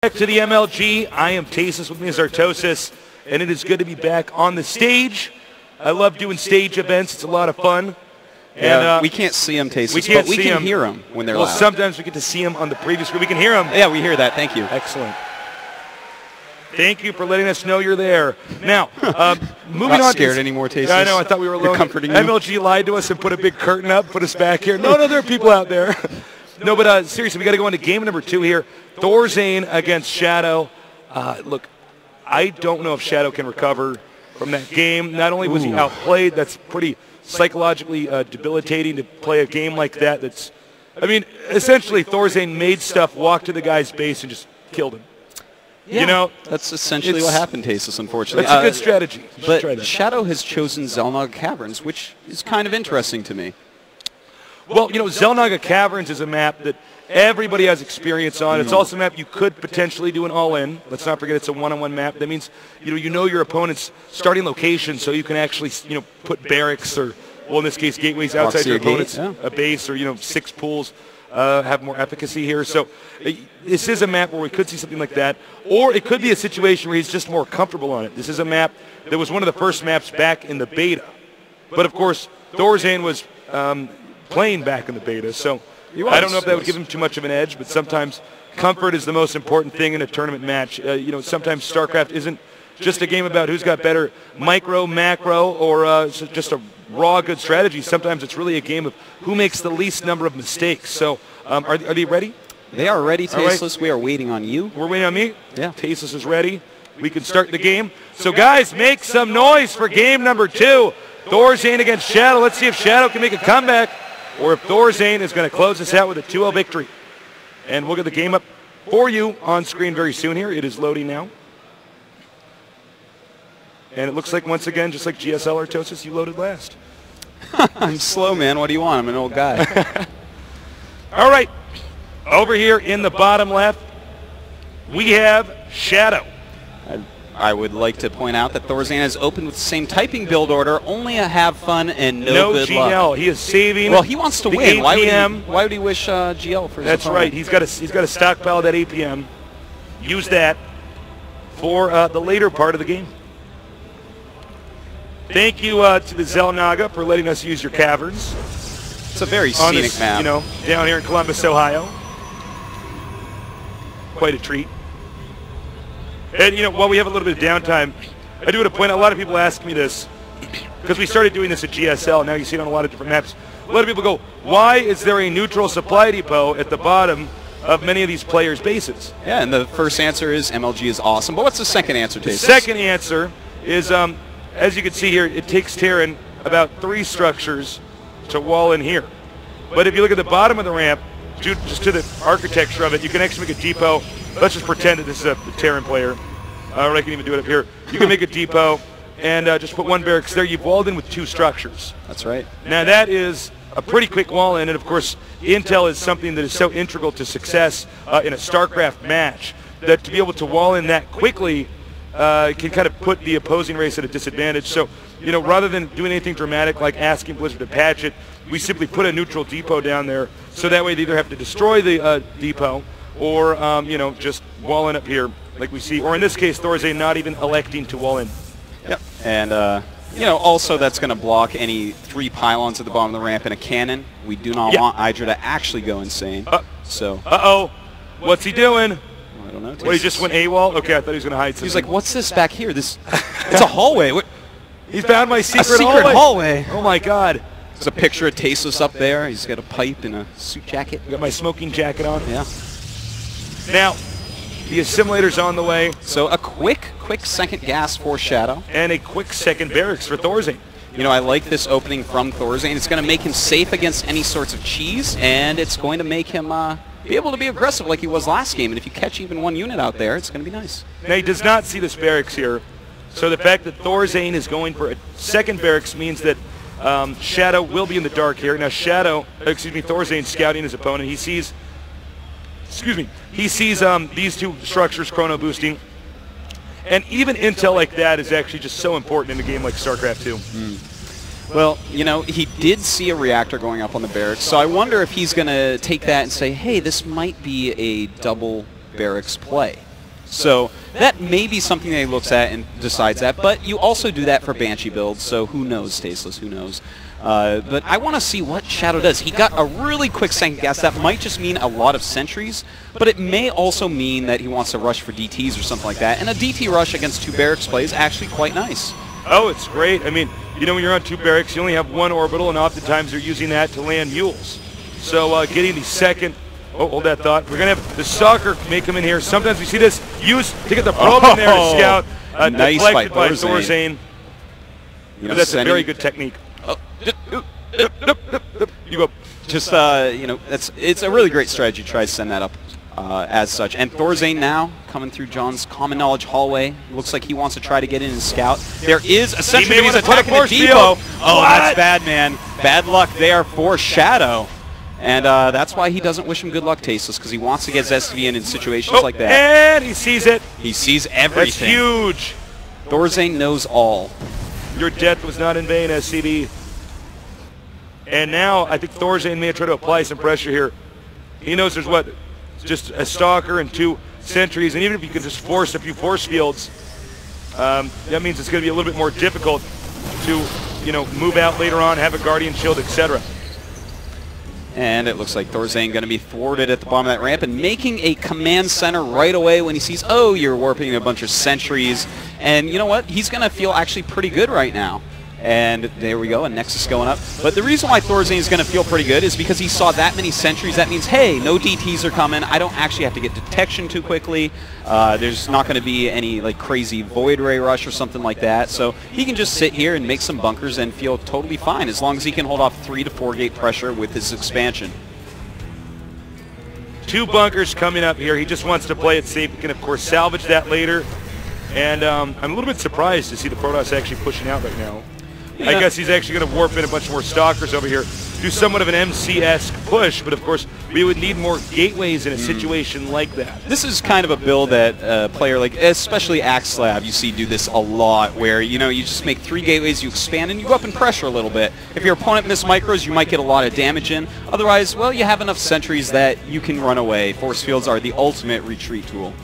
Back to the MLG. I am Tasis, with me is Artosis, and it is good to be back on the stage. I love doing stage events. It's a lot of fun. Yeah, And we can't see them, Tasis, but we can hear them when they're loud. Sometimes we get to see them on the previous screen. We can hear them. Yeah, we hear that. Thank you. Excellent. Thank you for letting us know you're there. Now, moving on. Not scared anymore, Tasis. I know. I thought we were alone. Comforting you. MLG lied to us and put a big curtain up, put us back here. No, there are people out there. No, but seriously, we got to go into game number 2 here. Thorzain against Shadow. Look, I don't know if Shadow can recover from that game. Not only was he outplayed, that's pretty psychologically debilitating to play a game like that. I mean, essentially, Thorzain made stuff, walked to the guy's base, and just killed him. Yeah, you know, that's essentially what happened, Tasis, unfortunately. That's a good strategy. But Shadow has chosen Xel'Naga Caverns, which is kind of interesting to me. Well, you know, Xel'Naga Caverns is a map that everybody has experience on. It's also a map you could potentially do an all-in. Let's not forget it's a one-on-one map. That means you know your opponent's starting location, so you can actually put barracks or, well, in this case, gateways outside your opponent's a base, or 6 pools have more efficacy here. So this is a map where we could see something like that, or it could be a situation where he's just more comfortable on it. This is a map that was one of the first maps back in the beta, but of course Thorzain was playing back in the beta, so I don't know if that would give him too much of an edge, but sometimes comfort is the most important thing in a tournament match. Sometimes Starcraft isn't just a game about who's got better micro, macro, or just a raw good strategy. Sometimes it's really a game of who makes the least number of mistakes. So are they ready? They are ready, Tasteless. Right. We are waiting on you. We're waiting on me? Yeah. Tasteless is ready. We can start the game. So guys, make some noise for game number 2. Thorzain against Shadow. Let's see if Shadow can make a comeback, or if Thorzain is going to close us out with a 2-0 victory. And we'll get the game up for you on screen very soon here. It is loading now. And it looks like, once again, just like GSL Artosis, you loaded last. I'm slow, man. What do you want? I'm an old guy. All right. Over here in the bottom left, we have Shadow. I would like to point out that Thorzain has opened with the same typing build order, only a have fun and no good GL. luck. He is saving. Well, he wants to win. APM. Why would he wish GL for his That's opponent? right. He's got a stockpile of that APM. Use that for the later part of the game. Thank you to the Xel'Naga for letting us use your caverns. It's a very scenic map. Down here in Columbus, Ohio. Quite a treat. And, while we have a little bit of downtime, I do want to point out, a lot of people ask me this, because we started doing this at GSL, now you see it on a lot of different maps. A lot of people go, why is there a neutral supply depot at the bottom of many of these players' bases? Yeah, and the first answer is MLG is awesome. But what's the second answer, Tasis? The second answer is, as you can see here, it takes Terran about 3 structures to wall in here. But if you look at the bottom of the ramp, just to the architecture of it, you can actually make a depot. Let's just pretend that this is a Terran player. I can even do it up here. You can make a depot and just put 1 barracks there. You've walled in with 2 structures. That's right. Now that is a pretty quick wall in, and of course intel is something that is so integral to success in a Starcraft match, that to be able to wall in that quickly can kind of put the opposing race at a disadvantage. So, rather than doing anything dramatic like asking Blizzard to patch it, we simply put a neutral depot down there, so that way they either have to destroy the depot or, just wall in up here like we see. Or in this case, Thorzain not even electing to wall in. Yep. And, also that's going to block any 3 pylons at the bottom of the ramp and a cannon. We do not want Hydra to actually go insane. Uh-oh. What's he doing? I don't know. What, he just went AWOL? Okay, I thought he was going to hide something. He's like, what's this back here? It's a hallway. He's found my secret hallway. Oh, my God. There's a picture of Tasis up there. He's got a pipe and a suit jacket. I got my smoking jacket on. Yeah. Now, the assimilator's on the way. So a quick second gas for Shadow. And a quick second barracks for Thorzain. I like this opening from Thorzain. It's going to make him safe against any sorts of cheese, and it's going to make him be able to be aggressive like he was last game. And if you catch even 1 unit out there, it's going to be nice. Now, he does not see this barracks here. So the fact that Thorzain is going for a second barracks means that Shadow will be in the dark here. Now, Thorzain scouting his opponent. He sees these 2 structures chrono boosting. And even intel like that is actually just so important in a game like StarCraft 2. Well, he did see a reactor going up on the barracks, so I wonder if he's going to take that and say, hey, this might be a double barracks play. So that may be something that he looks at and decides that, but you also do that for Banshee builds, so who knows, Tasteless, who knows. But I want to see what Shadow does. He got a really quick second gas. That might just mean a lot of sentries, but it may also mean that he wants to rush for DTs or something like that, and a DT rush against 2 barracks play is actually quite nice. Oh, it's great. I mean, you know, when you're on 2 barracks, you only have 1 orbital, and oftentimes they're using that to land mules. So getting the second... Oh, hold that thought. We're going to have the Stalker may come in here. Sometimes we see this used to get the probe in there to scout. Nice deflected by Thorzain. That's a very good technique. Oh. You go. Just, you know, it's a really great strategy to try to send that up as such. And Thorzain now coming through John's common knowledge hallway. Looks like he wants to try to get in and scout. There is a sentry he's attacking the depot. Oh, that's bad, man. Bad luck there for Shadow. And that's why he doesn't wish him good luck, Tasteless, because he wants to get his SCV in situations like that. And he sees it. He sees everything. That's huge. Thorzain knows all. Your death was not in vain, SCV. And now I think Thorzain may try to apply some pressure here. He knows there's what? Just a Stalker and 2 sentries, and even if you can just force a few force fields, that means it's going to be a little bit more difficult to, you know, move out later on, have a Guardian Shield, etc. And it looks like Thorzain going to be thwarted at the bottom of that ramp and making a command center right away when he sees, oh, you're warping a bunch of sentries. And you know what? He's going to feel actually pretty good right now. And there we go, a Nexus going up. But the reason why Thorzain is going to feel pretty good is because he saw that many sentries. That means, hey, no DTs are coming. I don't actually have to get detection too quickly. There's not going to be any like crazy Void Ray rush or something like that. So he can just sit here and make some bunkers and feel totally fine as long as he can hold off 3 to 4 gate pressure with his expansion. 2 bunkers coming up here. He just wants to play it safe. He can, of course, salvage that later. And I'm a little bit surprised to see the Protoss actually pushing out right now. I guess he's actually going to warp in a bunch more Stalkers over here, do somewhat of an MC-esque push, but of course we would need more gateways in a situation like that. This is kind of a build that a player like, especially Axlab, you see do this a lot, where, you know, you just make 3 gateways, you expand, and you go up in pressure a little bit. If your opponent miss micros, you might get a lot of damage in. Otherwise, well, you have enough sentries that you can run away. Force fields are the ultimate retreat tool.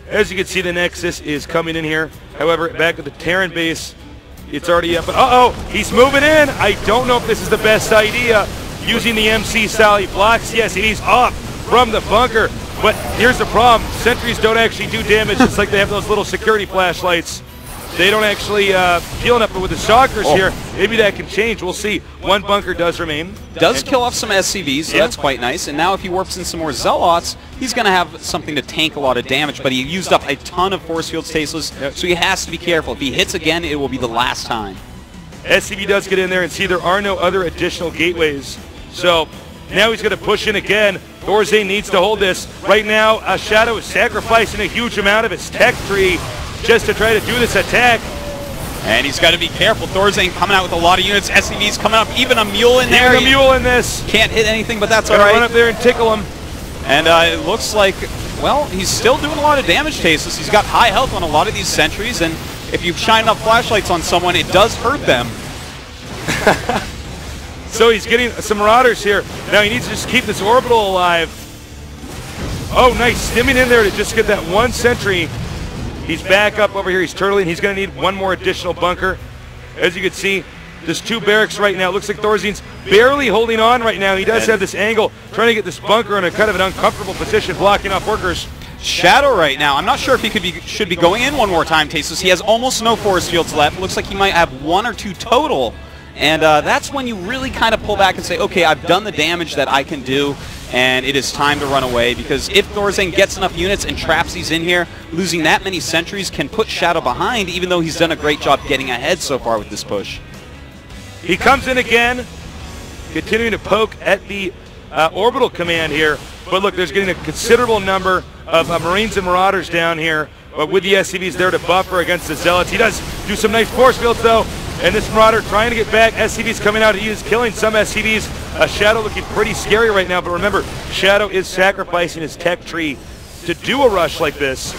As you can see, the Nexus is coming in here. However, back at the Terran base, it's already up. Uh-oh, he's moving in. I don't know if this is the best idea. Using the MC style, he blocks. Yes, and he's off from the bunker. But here's the problem. Sentries don't actually do damage. It's like they have those little security flashlights. They don't actually heal enough, but with the Stalkers here, maybe that can change. We'll see. 1 bunker does remain. Does kill off some SCVs, so that's quite nice. And now if he warps in some more Zealots, he's going to have something to tank a lot of damage, but he used up a ton of force fields, Tasteless, so he has to be careful. If he hits again, it will be the last time. SCV does get in there, and see there are no other additional gateways. So now he's going to push in again. Thorzain needs to hold this. Right now, Shadow is sacrificing a huge amount of his tech tree just to try to do this attack. And he's got to be careful. Thorzain coming out with a lot of units. SCV's coming up. Even a mule in there. Even a mule in this. Can't hit anything, but that's all right. Run up there and tickle him. And it looks like, well, he's still doing a lot of damage, Tasteless. He's got high health on a lot of these sentries, and if you shine up flashlights on someone, it does hurt them. So he's getting some Marauders here. Now he needs to just keep this orbital alive. Oh, nice. Stimming in there to just get that 1 sentry. He's back up over here. He's turtling. He's going to need 1 more additional bunker. As you can see, there's 2 barracks right now. It looks like Thorzain's barely holding on right now. He does have this angle, trying to get this bunker in a kind of an uncomfortable position, blocking off workers. Shadow right now. I'm not sure if he should be going in one more time, Tasteless. He has almost no force fields left. It looks like he might have 1 or 2 total. And that's when you really kind of pull back and say, okay, I've done the damage that I can do, and it is time to run away, because if Thorzain gets enough units and traps these in here, losing that many sentries can put Shadow behind, even though he's done a great job getting ahead so far with this push. He comes in again, continuing to poke at the orbital command here. But look, there's getting a considerable number of Marines and Marauders down here, but with the SCVs there to buffer against the Zealots. He does do some nice force fields, though. And this Marauder trying to get back. SCV's coming out. He is killing some SCVs. Shadow looking pretty scary right now. But remember, Shadow is sacrificing his tech tree to do a rush like this.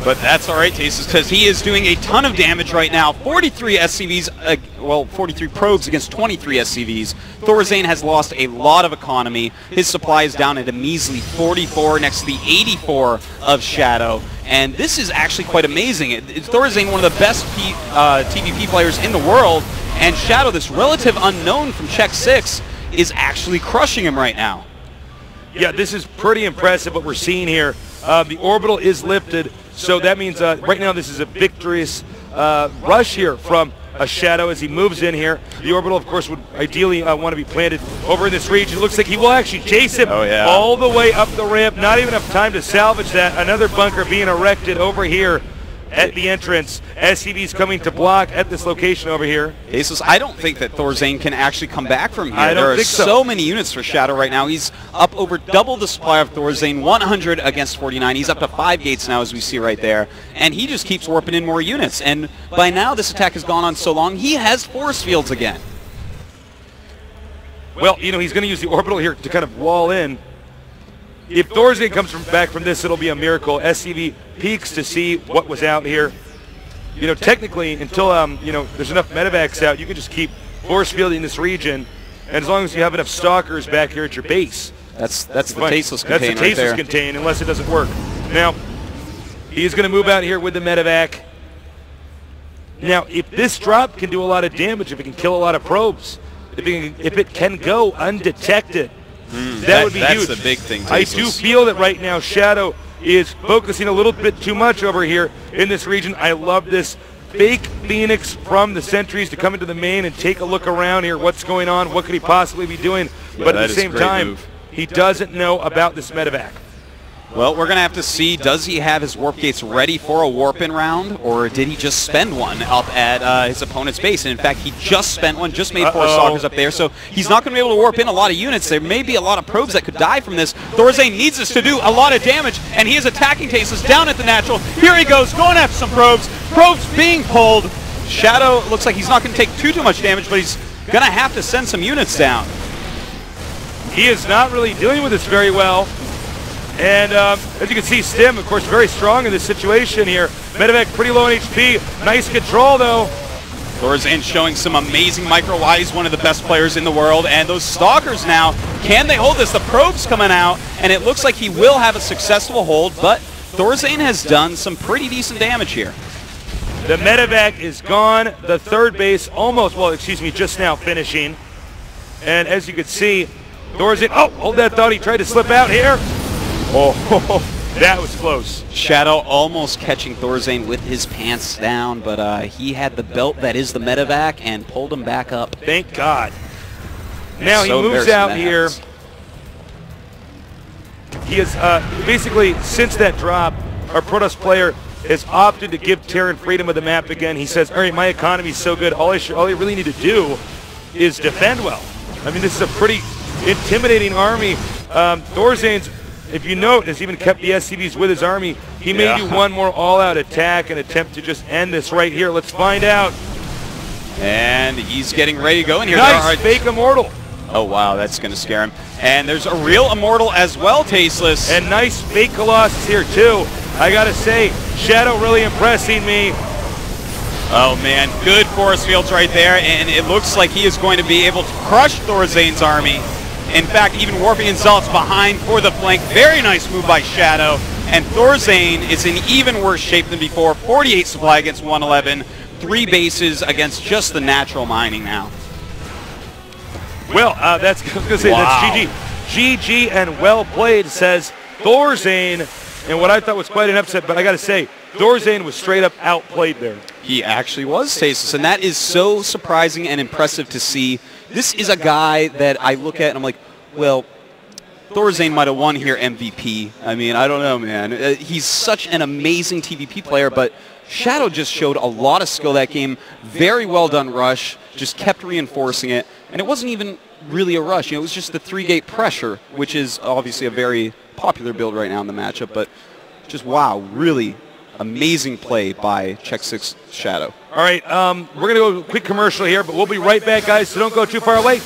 But that's all right, Tasteless, because he is doing a ton of damage right now. 43 SCVs, well, 43 probes against 23 SCVs. Thorzain has lost a lot of economy. His supply is down at a measly 44 next to the 84 of Shadow. And this is actually quite amazing. Thorzain, one of the best TVP players in the world, and Shadow, this relative unknown from Czech 6, is actually crushing him right now. Yeah, this is pretty impressive what we're seeing here. The orbital is lifted, so that means right now this is a victorious rush here from a Shadow as he moves in here. The orbital, of course, would ideally want to be planted over in this region. It looks like he will actually chase him all the way up the ramp. Not even enough time to salvage that. Another bunker being erected over here at the entrance. SCV's coming to block at this location over here. Asus, I don't think that Thorzain can actually come back from here. There are so many units for Shadow right now. He's up over double the supply of Thorzain, 100 against 49. He's up to 5 gates now, as we see right there. And he just keeps warping in more units. And by now, this attack has gone on so long, he has force fields again. Well, you know, he's going to use the orbital here to kind of wall in. If Thorzain comes back from this, it'll be a miracle. SCV peeks to see what was out here. You know, technically, until you know, there's enough medevacs out, you can just keep force fielding this region, and as long as you have enough stalkers back here at your base, that's the Tasteless contain right there. That's the Tasteless contain, unless it doesn't work. Now, he's going to move out here with the medevac. Now, if this drop can do a lot of damage, if it can kill a lot of probes, if it can go undetected, that would be huge. That's the big thing, Tasteless. I do feel that right now Shadow is focusing a little bit too much over here in this region. I love this fake Phoenix from the sentries to come into the main and take a look around here. What's going on? What could he possibly be doing? Yeah, but at the same time, he doesn't know about this medevac. Well, we're going to have to see, does he have his warp gates ready for a warp-in round, or did he just spend one up at his opponent's base? And in fact, he just spent one, just made 4 stalkers up there, so he's not going to be able to warp in a lot of units. There may be a lot of probes that could die from this. Thorzain needs this to do a lot of damage, and he is attacking Tasteless down at the natural. Here he goes, going after some probes. Probes being pulled. Shadow looks like he's not going to take too much damage, but he's going to have to send some units down. He is not really dealing with this very well. And as you can see, Stim, of course, very strong in this situation here. Medevac pretty low on HP. Nice control, though. Thorzain showing some amazing micro wide. He's one of the best players in the world. And those stalkers now, can they hold this? The probe's coming out, and it looks like he will have a successful hold, but Thorzain has done some pretty decent damage here. The medevac is gone. The third base almost, well, excuse me, just now finishing. And as you can see, Thorzain, oh, hold that thought. He tried to slip out here. Oh, that was close. Shadow almost catching Thorzain with his pants down, but he had the belt that is the medevac and pulled him back up. Thank God. Now he moves out here. He is basically, since that drop, our Protoss player has opted to give Terran freedom of the map again. He says, all right, my economy is so good, all I really need to do is defend well. I mean, this is a pretty intimidating army. Thorzain's, if you note, has even kept the SCVs with his army. He may do one more all-out attack and attempt to just end this right here. Let's find out. And he's getting ready to go in here. Nice fake immortal. Oh, wow, that's going to scare him. And there's a real immortal as well, Tasteless. And nice fake Colossus here, too. I got to say, Shadow really impressing me. Oh, man, good force fields right there. And it looks like he is going to be able to crush Thorzain's army. In fact, even warping in Zealots behind for the flank. Very nice move by Shadow. And Thorzain is in even worse shape than before. 48 supply against 111. 3 bases against just the natural mining now. Well, that's, I was going to say, that's GG. GG and well played, says Thorzain. And what I thought was quite an upset, but I got to say, Thorzain was straight up outplayed there. He actually was, Tasteless, and that is so surprising and impressive to see. This is a guy that I look at and I'm like, well, Thorzain might have won here MVP. I mean, I don't know, man. He's such an amazing TVP player, but Shadow just showed a lot of skill that game. Very well done rush, just kept reinforcing it, and it wasn't even really a rush. You know, it was just the 3-gate pressure, which is obviously a very popular build right now in the matchup, but just, wow, really amazing play by SixJax Shadow. All right, we're going to go quick commercial here, but we'll be right back, guys, so don't go too far away.